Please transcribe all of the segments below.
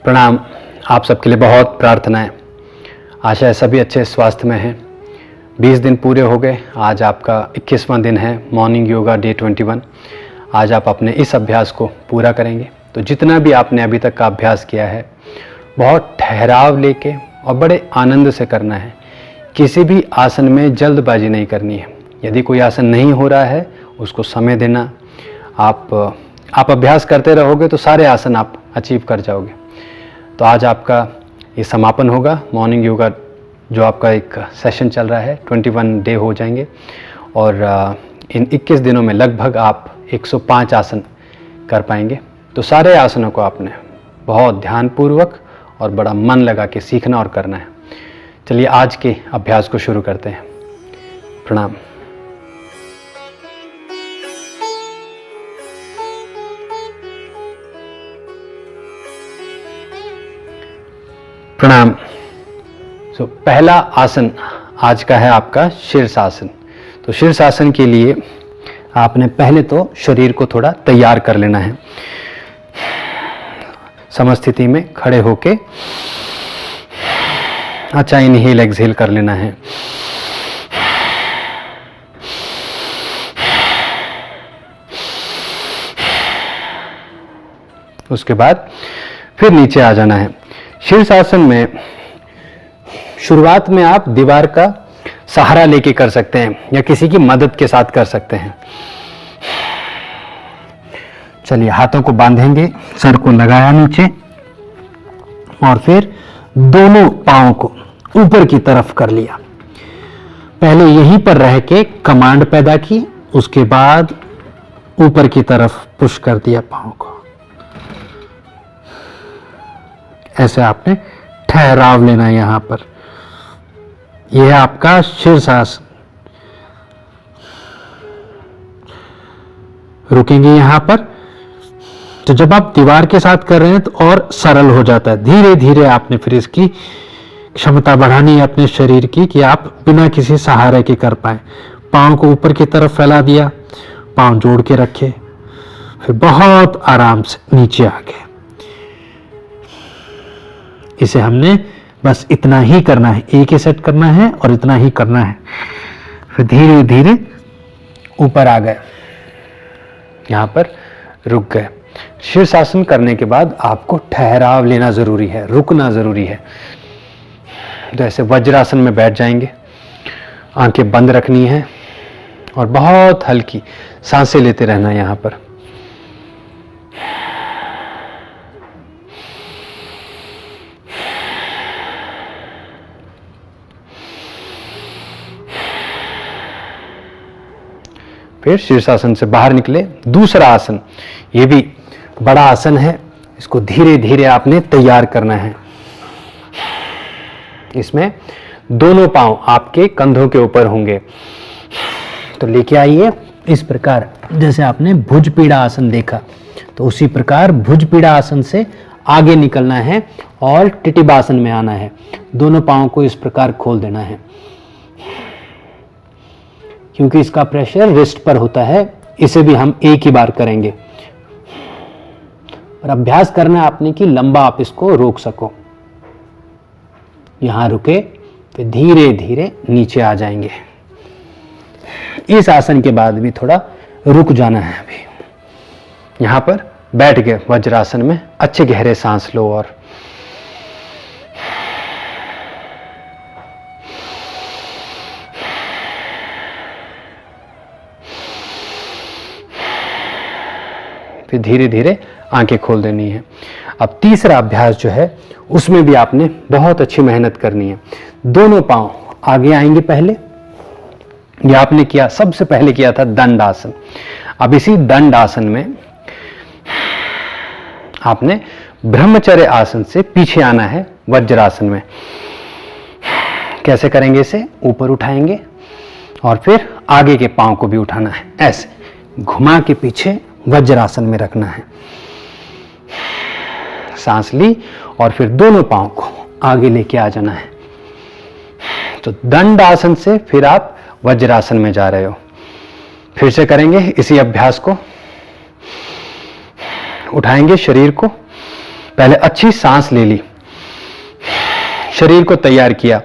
प्रणाम। आप सबके लिए बहुत प्रार्थनाएं। आशा है सभी अच्छे स्वास्थ्य में हैं। 20 दिन पूरे हो गए, आज आपका 21वां दिन है, मॉर्निंग योगा डे 21। आज आप अपने इस अभ्यास को पूरा करेंगे। तो जितना भी आपने अभी तक का अभ्यास किया है, बहुत ठहराव लेके और बड़े आनंद से करना है। किसी भी आसन में जल्दबाजी नहीं करनी है। यदि कोई आसन नहीं हो रहा है, उसको समय देना। आप अभ्यास करते रहोगे तो सारे आसन आप अचीव कर जाओगे। तो आज आपका ये समापन होगा मॉर्निंग योगा, जो आपका एक सेशन चल रहा है। 21 डे हो जाएंगे और इन 21 दिनों में लगभग आप 105 आसन कर पाएंगे। तो सारे आसनों को आपने बहुत ध्यानपूर्वक और बड़ा मन लगा के सीखना और करना है। चलिए आज के अभ्यास को शुरू करते हैं। प्रणाम। प्रणाम। पहला आसन आज का है आपका शीर्षासन। तो शीर्षासन के लिए आपने पहले तो शरीर को थोड़ा तैयार कर लेना है। समस्थिति में खड़े होके अच्छा इनहेल एक्सहेल कर लेना है। उसके बाद फिर नीचे आ जाना है। शीर्षासन में शुरुआत में आप दीवार का सहारा लेके कर सकते हैं या किसी की मदद के साथ कर सकते हैं। चलिए, हाथों को बांधेंगे, सर को लगाया नीचे और फिर दोनों पांवों को ऊपर की तरफ कर लिया। पहले यहीं पर रह के कमांड पैदा की, उसके बाद ऊपर की तरफ पुश कर दिया पांव को। ऐसे आपने ठहराव लेना है। यहां पर यह है आपका शीर्षासन। रुकेंगे यहां पर। तो जब आप दीवार के साथ कर रहे हैं तो और सरल हो जाता है। धीरे धीरे आपने फिर इसकी क्षमता बढ़ानी है अपने शरीर की कि आप बिना किसी सहारे के कर पाए। पांव को ऊपर की तरफ फैला दिया, पांव जोड़ के रखे, फिर बहुत आराम से नीचे आ गए। इसे हमने बस इतना ही करना है, एक ही सेट करना है और इतना ही करना है। फिर धीरे धीरे ऊपर आ गए, यहां पर रुक गए। शीर्षासन करने के बाद आपको ठहराव लेना जरूरी है, रुकना जरूरी है। तो ऐसे वज्रासन में बैठ जाएंगे, आंखें बंद रखनी है और बहुत हल्की सांसें लेते रहना है यहां पर। फिर शीर्षासन से बाहर निकले। दूसरा आसन, ये भी बड़ा आसन है, इसको धीरे धीरे आपने तैयार करना है। इसमें दोनों पांव आपके कंधों के ऊपर होंगे। तो लेके आइए इस प्रकार, जैसे आपने भुजपीड़ा आसन देखा, तो उसी प्रकार भुजपीड़ा आसन से आगे निकलना है और टिटिबासन में आना है। दोनों पांव को इस प्रकार खोल देना है, क्योंकि इसका प्रेशर रिस्ट पर होता है। इसे भी हम एक ही बार करेंगे और अभ्यास करना है आपने कि लंबा आप इसको रोक सको। यहां रुके, फिर धीरे धीरे नीचे आ जाएंगे। इस आसन के बाद भी थोड़ा रुक जाना है। अभी यहां पर बैठ गए वज्रासन में, अच्छे गहरे सांस लो और फिर धीरे धीरे आंखें खोल देनी है। अब तीसरा अभ्यास जो है, उसमें भी आपने बहुत अच्छी मेहनत करनी है। दोनों पांव आगे आएंगे। पहले ये आपने किया, सबसे पहले किया था दंड आसन। अब इसी दंड आसन में आपने ब्रह्मचर्य आसन से पीछे आना है वज्रासन में। कैसे करेंगे? इसे ऊपर उठाएंगे और फिर आगे के पांव को भी उठाना है। ऐसे घुमा के पीछे वज्रासन में रखना है। सांस ली और फिर दोनों पांव को आगे लेके आ जाना है। तो दंड आसन से फिर आप वज्रासन में जा रहे हो। फिर से करेंगे इसी अभ्यास को। उठाएंगे शरीर को पहले अच्छी सांस ले ली, शरीर को तैयार किया,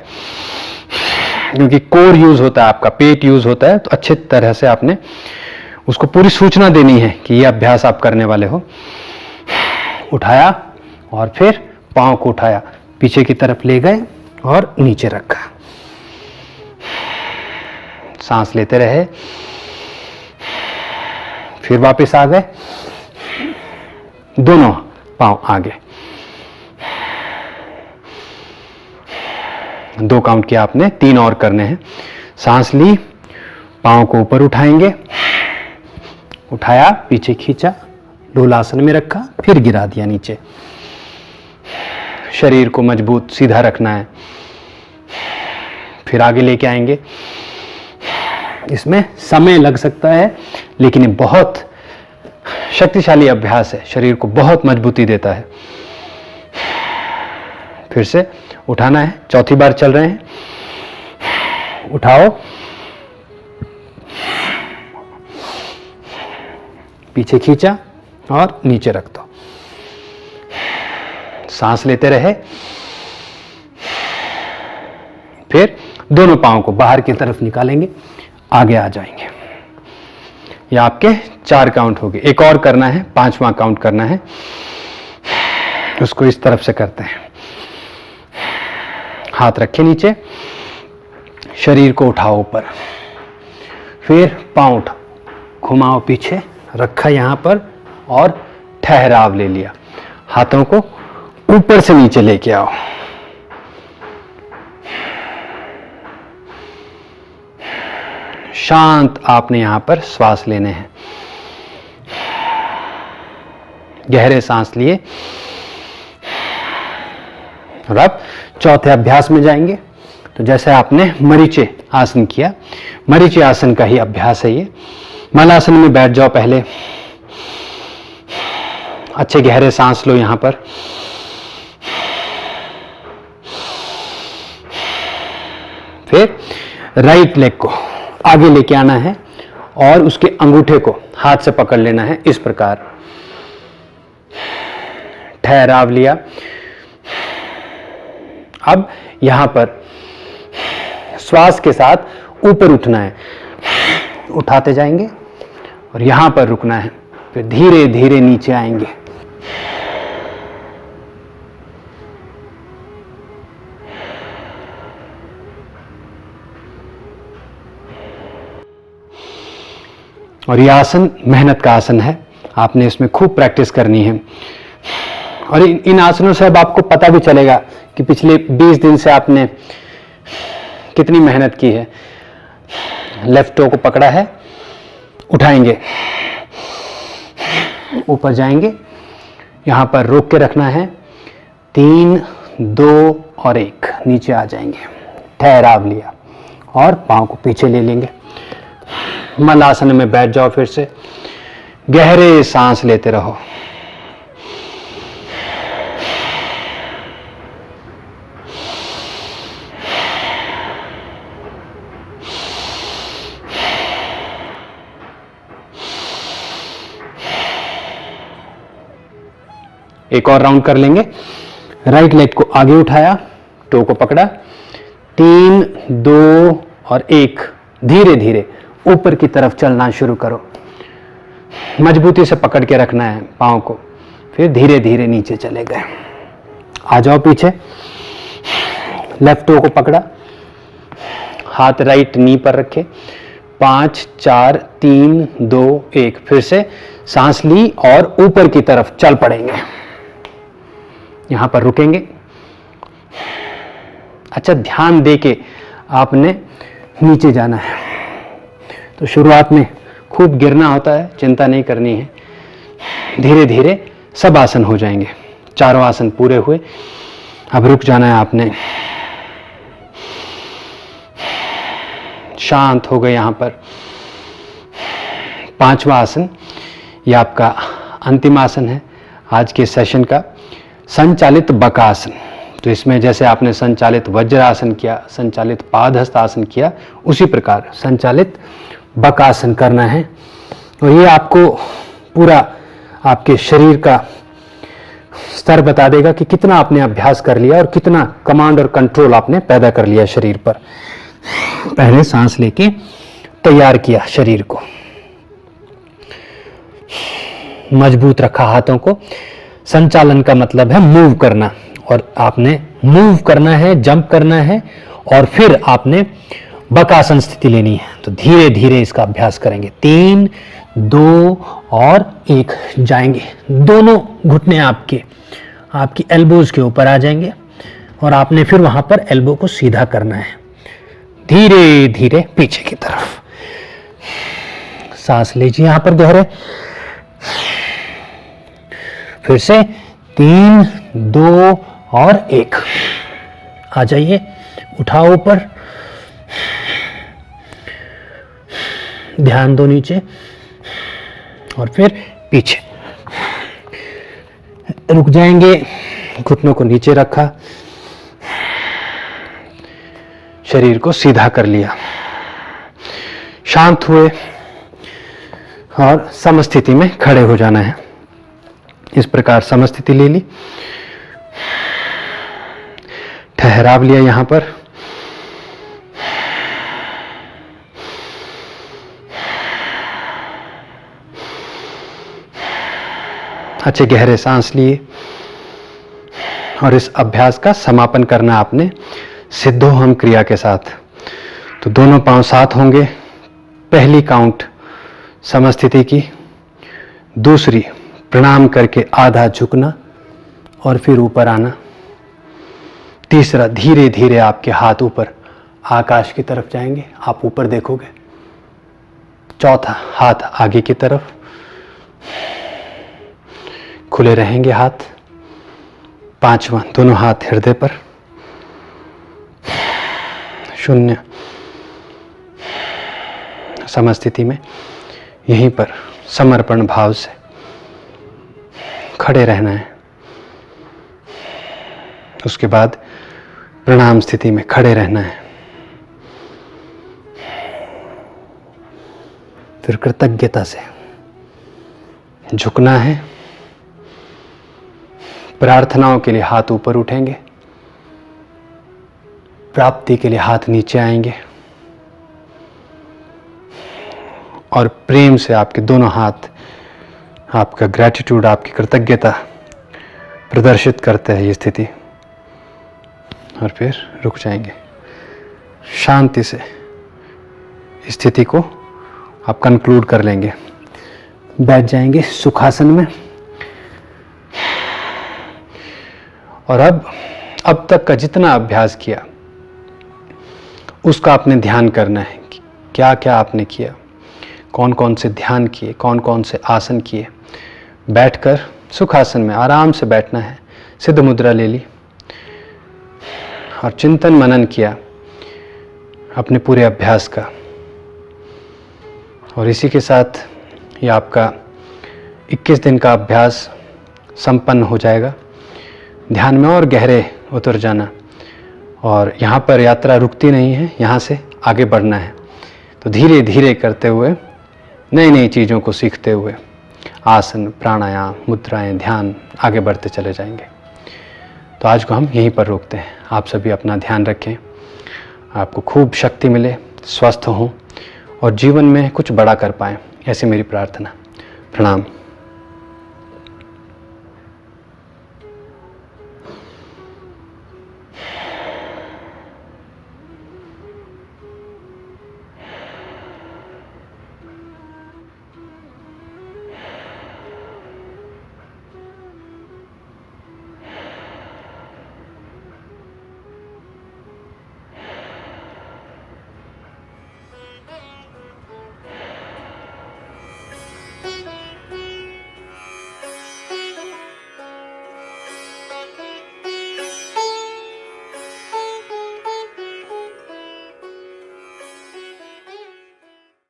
क्योंकि कोर यूज होता है आपका, पेट यूज होता है, तो अच्छे तरह से आपने उसको पूरी सूचना देनी है कि यह अभ्यास आप करने वाले हो। उठाया और फिर पांव को उठाया, पीछे की तरफ ले गए और नीचे रखा, सांस लेते रहे, फिर वापस आ गए, दोनों पांव आगे, 2 काउंट किया आपने, 3 और करने हैं। सांस ली, पांव को ऊपर उठाएंगे, उठाया, पीछे खींचा, ढोलासन में रखा, फिर गिरा दिया नीचे। शरीर को मजबूत सीधा रखना है, फिर आगे लेके आएंगे। इसमें समय लग सकता है, लेकिन ये बहुत शक्तिशाली अभ्यास है, शरीर को बहुत मजबूती देता है। फिर से उठाना है, चौथी बार चल रहे हैं, उठाओ, पीछे खींचा और नीचे रख दो, सांस लेते रहे, फिर दोनों पांव को बाहर की तरफ निकालेंगे, आगे आ जाएंगे। ये आपके 4 काउंट हो गए। एक और करना है, 5वां काउंट करना है, उसको इस तरफ से करते हैं। हाथ रखे नीचे, शरीर को उठाओ ऊपर, फिर पांव उठाओ, घुमाओ पीछे, रखा यहां पर और ठहराव ले लिया। हाथों को ऊपर से नीचे लेके आओ, शांत आपने यहां पर श्वास लेने हैं। गहरे सांस लिए और अब चौथे अभ्यास में जाएंगे। तो जैसे आपने मरीचे आसन किया, मरीचे आसन का ही अभ्यास है ये। मलासन में बैठ जाओ पहले, अच्छे गहरे सांस लो यहां पर, फिर राइट लेग को आगे लेके आना है और उसके अंगूठे को हाथ से पकड़ लेना है इस प्रकार। ठहराव लिया। अब यहां पर श्वास के साथ ऊपर उठना है, उठाते जाएंगे और यहां पर रुकना है, फिर धीरे धीरे नीचे आएंगे। और यह आसन मेहनत का आसन है, आपने इसमें खूब प्रैक्टिस करनी है। और इन आसनों से अब आपको पता भी चलेगा कि पिछले 20 दिन से आपने कितनी मेहनत की है। लेफ्ट टो को पकड़ा है, उठाएंगे, ऊपर जाएंगे, यहां पर रोक के रखना है, 3, 2 और 1, नीचे आ जाएंगे। ठहराव लिया और पांव को पीछे ले लेंगे। मलासन में बैठ जाओ, फिर से गहरे सांस लेते रहो। एक और राउंड कर लेंगे। राइट लेग को आगे उठाया, टो को पकड़ा, 3, 2 और 1, धीरे धीरे ऊपर की तरफ चलना शुरू करो। मजबूती से पकड़ के रखना है पांव को, फिर धीरे धीरे नीचे चले गए। आ जाओ पीछे, लेफ्ट टो को पकड़ा, हाथ राइट नी पर रखे, 5, 4, 3, 2, 1, फिर से सांस ली और ऊपर की तरफ चल पड़ेंगे। यहां पर रुकेंगे। अच्छा, ध्यान देके आपने नीचे जाना है। तो शुरुआत में खूब गिरना होता है, चिंता नहीं करनी है, धीरे धीरे सब आसन हो जाएंगे। चारों आसन पूरे हुए, अब रुक जाना है आपने, शांत हो गए। यहां पर 5वां आसन, यह आपका अंतिम आसन है आज के सेशन का, संचालित बकासन। तो इसमें जैसे आपने संचालित वज्रासन किया, संचालित पादहस्त आसन किया, उसी प्रकार संचालित बकासन करना है। और ये आपको पूरा आपके शरीर का स्तर बता देगा कि कितना आपने अभ्यास कर लिया और कितना कमांड और कंट्रोल आपने पैदा कर लिया शरीर पर। पहले सांस लेके तैयार किया शरीर को, मजबूत रखा हाथों को। संचालन का मतलब है मूव करना, और आपने मूव करना है, जंप करना है, और फिर आपने बकासन स्थिति लेनी है। तो धीरे धीरे इसका अभ्यास करेंगे। 3, 2 और 1 जाएंगे। दोनों घुटने आपकी एल्बोज के ऊपर आ जाएंगे और आपने फिर वहां पर एल्बो को सीधा करना है, धीरे धीरे पीछे की तरफ। सांस लीजिए यहां पर गहरे। फिर से 3, 2 और 1 आ जाइए, उठाओ ऊपर, ध्यान दो नीचे और फिर पीछे। रुक जाएंगे, घुटनों को नीचे रखा, शरीर को सीधा कर लिया, शांत हुए और समस्थिति में खड़े हो जाना है। इस प्रकार समस्थिति ले ली, ठहराव लिया यहां पर। अच्छे गहरे सांस लिए और इस अभ्यास का समापन करना आपने सिद्धोहम क्रिया के साथ। तो दोनों पांव साथ होंगे। पहली काउंट समस्थिति की, दूसरी प्रणाम करके आधा झुकना और फिर ऊपर आना, तीसरा धीरे धीरे आपके हाथ ऊपर आकाश की तरफ जाएंगे, आप ऊपर देखोगे, चौथा हाथ आगे की तरफ, खुले रहेंगे हाथ, पांचवा दोनों हाथ हृदय पर, शून्य समस्थिति में यहीं पर समर्पण भाव से खड़े रहना है। उसके बाद प्रणाम स्थिति में खड़े रहना है, फिर कृतज्ञता से झुकना है, प्रार्थनाओं के लिए हाथ ऊपर उठेंगे, प्राप्ति के लिए हाथ नीचे आएंगे और प्रेम से आपके दोनों हाथ आपका ग्रैटिट्यूड, आपकी कृतज्ञता प्रदर्शित करते हैं ये स्थिति। और फिर रुक जाएंगे, शांति से स्थिति को आप कंक्लूड कर लेंगे। बैठ जाएंगे सुखासन में। और अब तक का जितना अभ्यास किया उसका आपने ध्यान करना है कि क्या क्या आपने किया, कौन कौन से ध्यान किए, कौन कौन से आसन किए। बैठकर सुखासन में आराम से बैठना है, सिद्ध मुद्रा ले ली और चिंतन मनन किया अपने पूरे अभ्यास का। और इसी के साथ ये आपका 21 दिन का अभ्यास संपन्न हो जाएगा। ध्यान में और गहरे उतर जाना, और यहाँ पर यात्रा रुकती नहीं है, यहाँ से आगे बढ़ना है। तो धीरे धीरे करते हुए, नई नई चीज़ों को सीखते हुए आसन, प्राणायाम, मुद्राएं, ध्यान आगे बढ़ते चले जाएंगे। तो आज को हम यहीं पर रोकते हैं। आप सभी अपना ध्यान रखें, आपको खूब शक्ति मिले, स्वस्थ हों और जीवन में कुछ बड़ा कर पाएं, ऐसी मेरी प्रार्थना। प्रणाम।